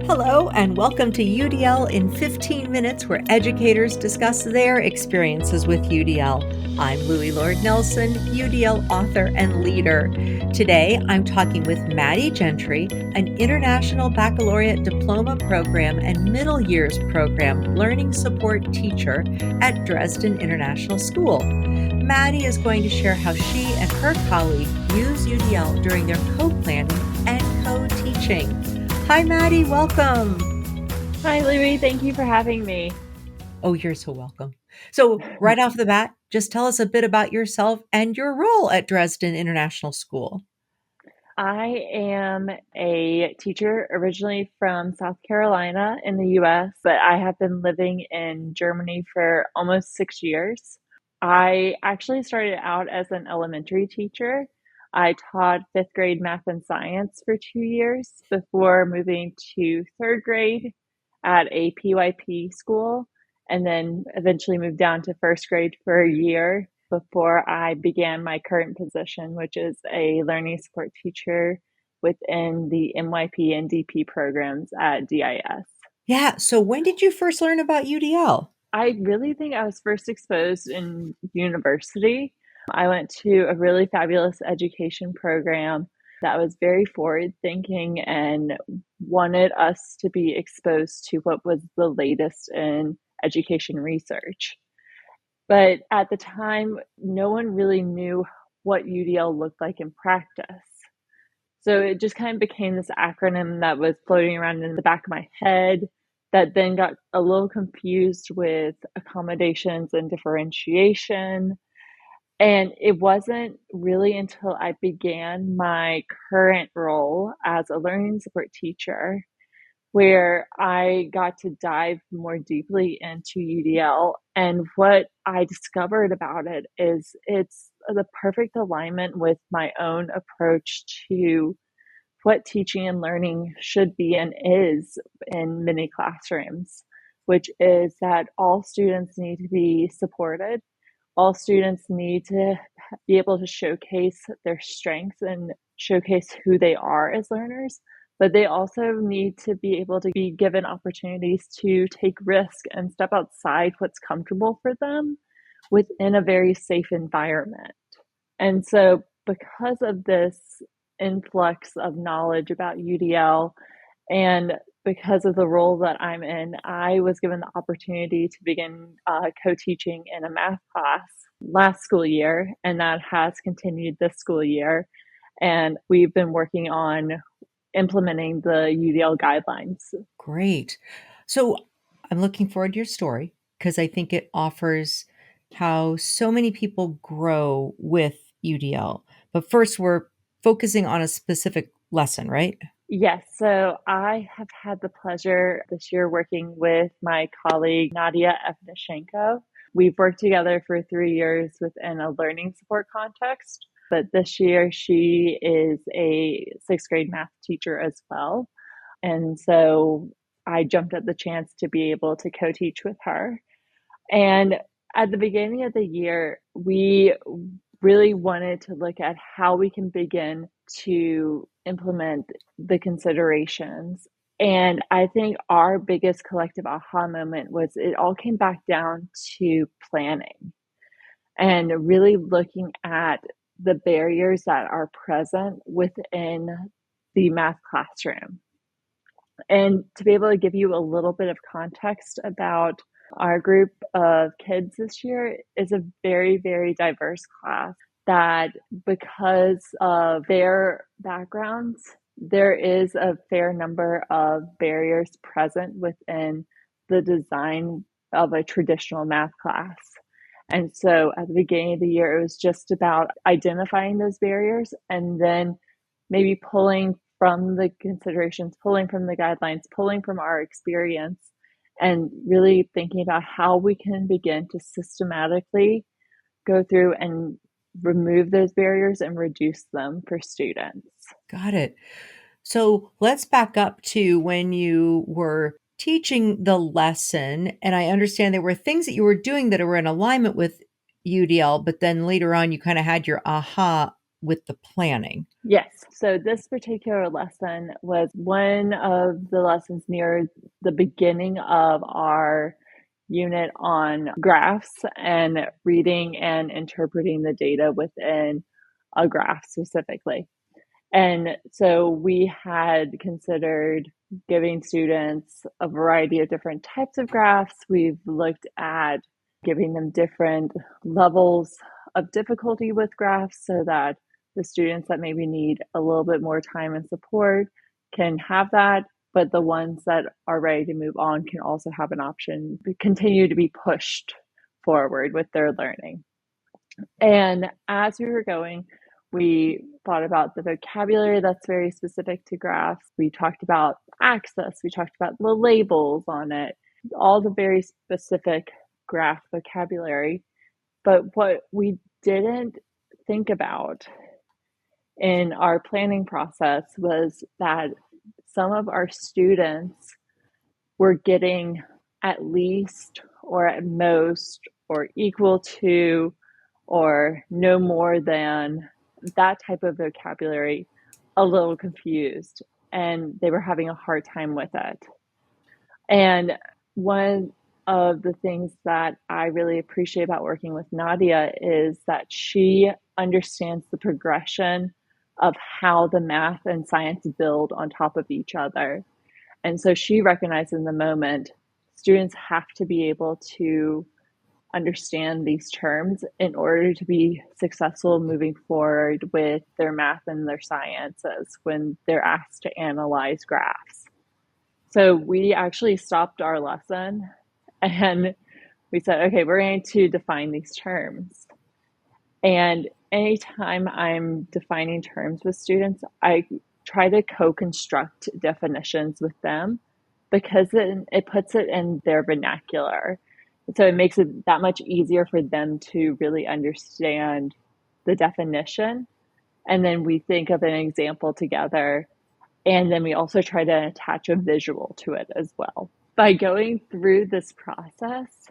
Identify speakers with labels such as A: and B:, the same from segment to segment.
A: Hello, and welcome to UDL in 15 minutes, where educators discuss their experiences with UDL. I'm Louie Lord Nelson, UDL author and leader. Today, I'm talking with Maddy Gentry, an International Baccalaureate Diploma Program and Middle Years Program Learning Support Teacher at Dresden International School. Maddy is going to share how she and her colleague use UDL during their co-planning and co-teaching. Hi, Maddy. Welcome.
B: Hi, Louie. Thank you for having me.
A: Oh, you're so welcome. So right off the bat, just tell us a bit about yourself and your role at Dresden International School.
B: I am a teacher originally from South Carolina in the US, but I have been living in Germany for almost 6 years. I actually started out as an elementary teacher. I taught fifth grade math and science for 2 years before moving to third grade at a PYP school, and then eventually moved down to first grade for a year before I began my current position, which is a learning support teacher within the MYP and DP programs at DIS.
A: Yeah. So when did you first learn about UDL?
B: I really think I was first exposed in university. I went to a really fabulous education program that was very forward thinking and wanted us to be exposed to what was the latest in education research. But at the time, no one really knew what UDL looked like in practice. So it just kind of became this acronym that was floating around in the back of my head that then got a little confused with accommodations and differentiation. And it wasn't really until I began my current role as a learning support teacher where I got to dive more deeply into UDL. And what I discovered about it is it's the perfect alignment with my own approach to what teaching and learning should be and is in many classrooms, which is that all students need to be supported. All students need to be able to showcase their strengths and showcase who they are as learners, but they also need to be able to be given opportunities to take risk and step outside what's comfortable for them within a very safe environment. And so, because of this influx of knowledge about UDL and because of the role that I'm in, I was given the opportunity to begin co-teaching in a math class last school year, and that has continued this school year. And we've been working on implementing the UDL guidelines.
A: Great. So I'm looking forward to your story because I think it offers how so many people grow with UDL. But first, we're focusing on a specific lesson, right?
B: Yes, so I have had the pleasure this year working with my colleague Nadia Evnishenko. We've worked together for 3 years within a learning support context, but this year she is a sixth grade math teacher as well. And so I jumped at the chance to be able to co-teach with her. And at the beginning of the year, we really wanted to look at how we can begin to implement the considerations. And I think our biggest collective aha moment was it all came back down to planning and really looking at the barriers that are present within the math classroom. And to be able to give you a little bit of context about our group of kids this year is a very, very diverse class that because of their backgrounds, there is a fair number of barriers present within the design of a traditional math class. And so at the beginning of the year, it was just about identifying those barriers and then maybe pulling from the considerations, pulling from the guidelines, pulling from our experience, and really thinking about how we can begin to systematically go through and remove those barriers and reduce them for students.
A: Got it. So let's back up to when you were teaching the lesson. And I understand there were things that you were doing that were in alignment with UDL, but then later on you kind of had your aha with the planning.
B: Yes. So this particular lesson was one of the lessons near the beginning of our unit on graphs and reading and interpreting the data within a graph specifically. And so we had considered giving students a variety of different types of graphs. We've looked at giving them different levels of difficulty with graphs so that the students that maybe need a little bit more time and support can have that, but the ones that are ready to move on can also have an option to continue to be pushed forward with their learning. And as we were going, we thought about the vocabulary that's very specific to graphs. We talked about access. We talked about the labels on it, all the very specific graph vocabulary. But what we didn't think about in our planning process was that some of our students were getting at least or at most or equal to or no more than that type of vocabulary a little confused, and they were having a hard time with it. And one of the things that I really appreciate about working with Nadia is that she understands the progression of how the math and science build on top of each other. And so she recognized in the moment students have to be able to understand these terms in order to be successful moving forward with their math and their sciences when they're asked to analyze graphs. So we actually stopped our lesson and we said, okay, we're going to define these terms. And anytime I'm defining terms with students, I try to co-construct definitions with them because it puts it in their vernacular. So it makes it that much easier for them to really understand the definition. And then we think of an example together. And then we also try to attach a visual to it as well. By going through this process,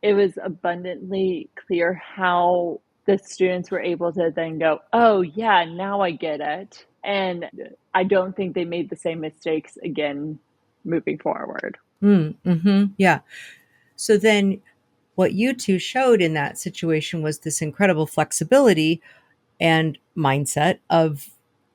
B: it was abundantly clear how the students were able to then go, oh, yeah, now I get it. And I don't think they made the same mistakes again moving forward.
A: Yeah. So then what you two showed in that situation was this incredible flexibility and mindset of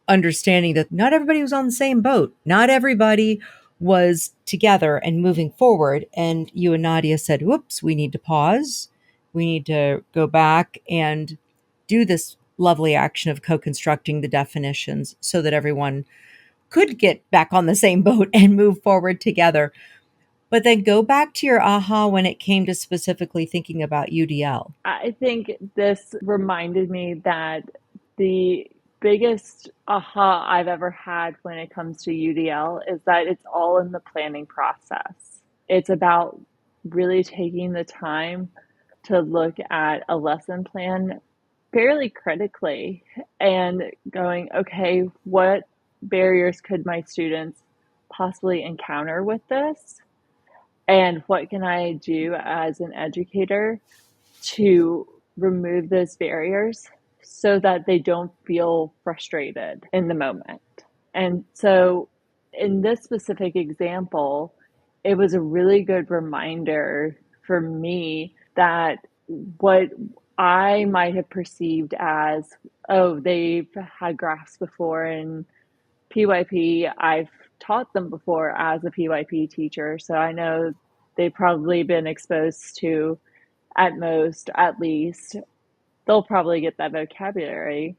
A: understanding that not everybody was on the same boat. Not everybody was together and moving forward. And you and Nadia said, whoops, we need to pause. We need to go back and do this lovely action of co-constructing the definitions so that everyone could get back on the same boat and move forward together. But then go back to your aha when it came to specifically thinking about UDL.
B: I think this reminded me that the biggest aha I've ever had when it comes to UDL is that it's all in the planning process. It's about really taking the time to look at a lesson plan fairly critically and going, okay, what barriers could my students possibly encounter with this? And what can I do as an educator to remove those barriers so that they don't feel frustrated in the moment? And so, in this specific example, it was a really good reminder for me that what I might have perceived as, oh, they've had graphs before and PYP, I've taught them before as a PYP teacher, so I know they've probably been exposed to, at most, at least, they'll probably get that vocabulary.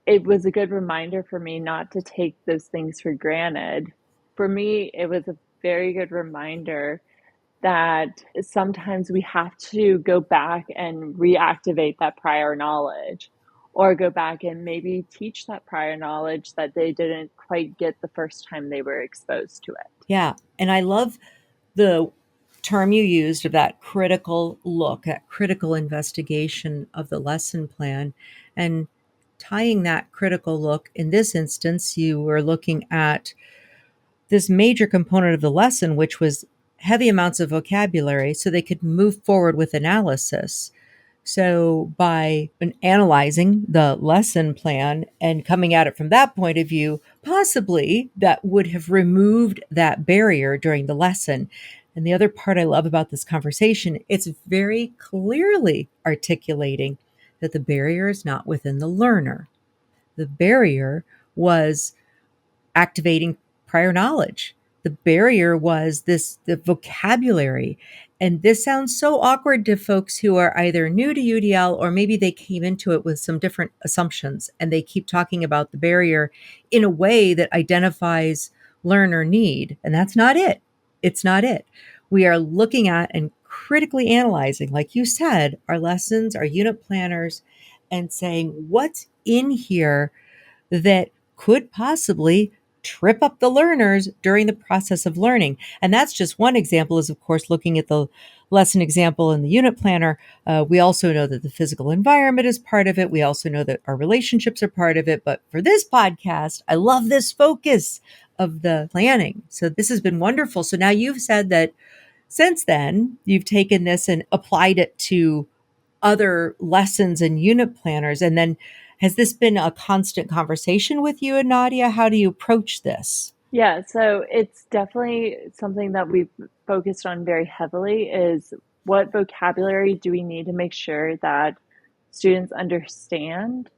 B: It was a good reminder for me not to take those things for granted. For me, it was a very good reminder that sometimes we have to go back and reactivate that prior knowledge or go back and maybe teach that prior knowledge that they didn't quite get the first time they were exposed to it.
A: Yeah. And I love the term you used of that critical look, that critical investigation of the lesson plan, and tying that critical look. In this instance, you were looking at this major component of the lesson, which was heavy amounts of vocabulary so they could move forward with analysis. So by analyzing the lesson plan and coming at it from that point of view, possibly that would have removed that barrier during the lesson. And the other part I love about this conversation, it's very clearly articulating that the barrier is not within the learner. The barrier was activating prior knowledge. The barrier was the vocabulary. And this sounds so awkward to folks who are either new to UDL or maybe they came into it with some different assumptions and they keep talking about the barrier in a way that identifies learner need. And that's not it. It's not it. We are looking at and critically analyzing, like you said, our lessons, our unit planners, and saying what's in here that could possibly trip up the learners during the process of learning. And that's just one example, is of course looking at the lesson example in the unit planner. We also know that the physical environment is part of it. We also know that our relationships are part of it. But for this podcast, I love this focus of the planning. So this has been wonderful. So now you've said that since then, you've taken this and applied it to other lessons and unit planners. And then has this been a constant conversation with you and Nadia? How do you approach this?
B: Yeah, so it's definitely something that we've focused on very heavily is what vocabulary do we need to make sure that students understand,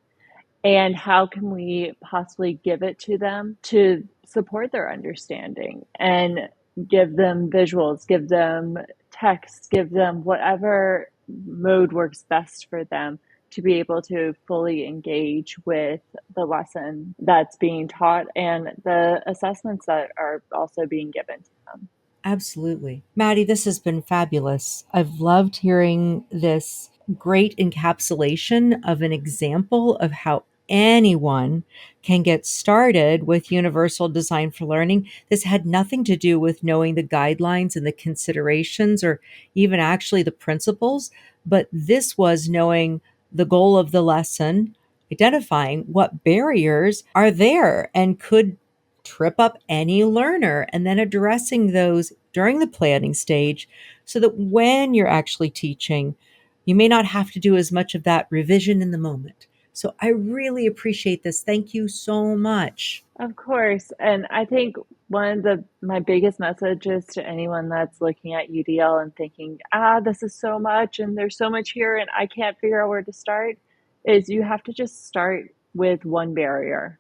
B: and how can we possibly give it to them to support their understanding and give them visuals, give them text, give them whatever mode works best for them to be able to fully engage with the lesson that's being taught and the assessments that are also being given to them.
A: Absolutely. Maddy, this has been fabulous. I've loved hearing this great encapsulation of an example of how anyone can get started with universal design for learning. This had nothing to do with knowing the guidelines and the considerations or even actually the principles, but this was knowing the goal of the lesson, identifying what barriers are there and could trip up any learner, and then addressing those during the planning stage so that when you're actually teaching, you may not have to do as much of that revision in the moment. So I really appreciate this. Thank you so much.
B: Of course. And I think one of my biggest messages to anyone that's looking at UDL and thinking, this is so much and there's so much here and I can't figure out where to start, is you have to just start with one barrier.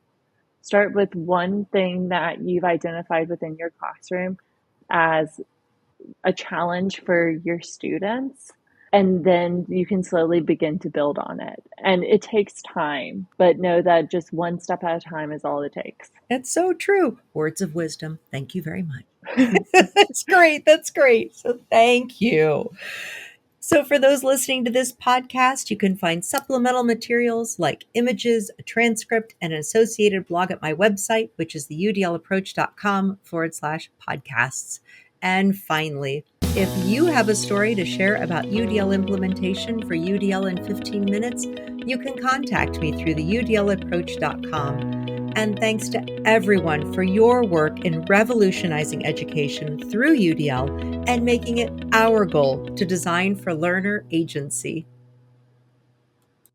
B: Start with one thing that you've identified within your classroom as a challenge for your students, and then you can slowly begin to build on it. And it takes time, but know that just one step at a time is all it takes.
A: That's so true. Words of wisdom. Thank you very much. That's great. That's great. So thank you. So for those listening to this podcast, you can find supplemental materials like images, a transcript, and an associated blog at my website, which is theudlapproach.com/podcasts. And finally, if you have a story to share about UDL implementation for UDL in 15 minutes, you can contact me through theudlapproach.com. And thanks to everyone for your work in revolutionizing education through UDL and making it our goal to design for learner agency.